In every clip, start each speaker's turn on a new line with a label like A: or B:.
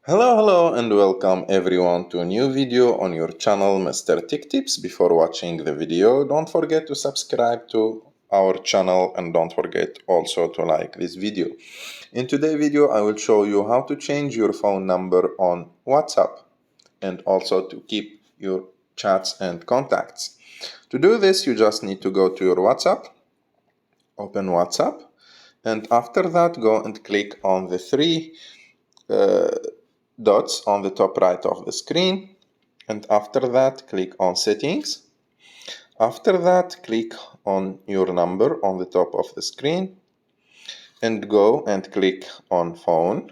A: Hello and welcome everyone to a new video on your channel Mr. Tech Tips. Before watching the video, don't forget to subscribe to our channel and don't forget also to like this video. In today's video, I will show you how to change your phone number on WhatsApp and also to keep your chats and contacts. To do this, you just need to go to your WhatsApp, open WhatsApp, and after that go and click on the three dots on the top right of the screen, and after that click on settings. After that click on your number on the top of the screen and go and click on phone,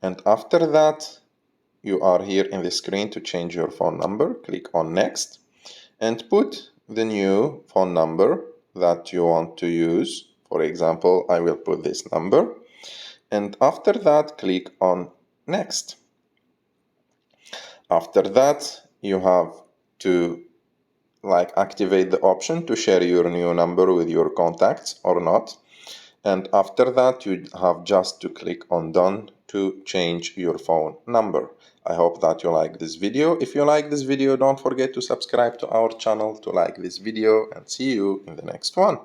A: and after that you are here in the screen to change your phone number. Click on next and put the new phone number that you want to use. For example, I will put this number, and after that click on next. After that you have to activate the option to share your new number with your contacts or not, and after that you have just to click on done to change your phone number. I hope that you like this video. If you like this video, don't forget to subscribe to our channel, to like this video, and see you in the next one.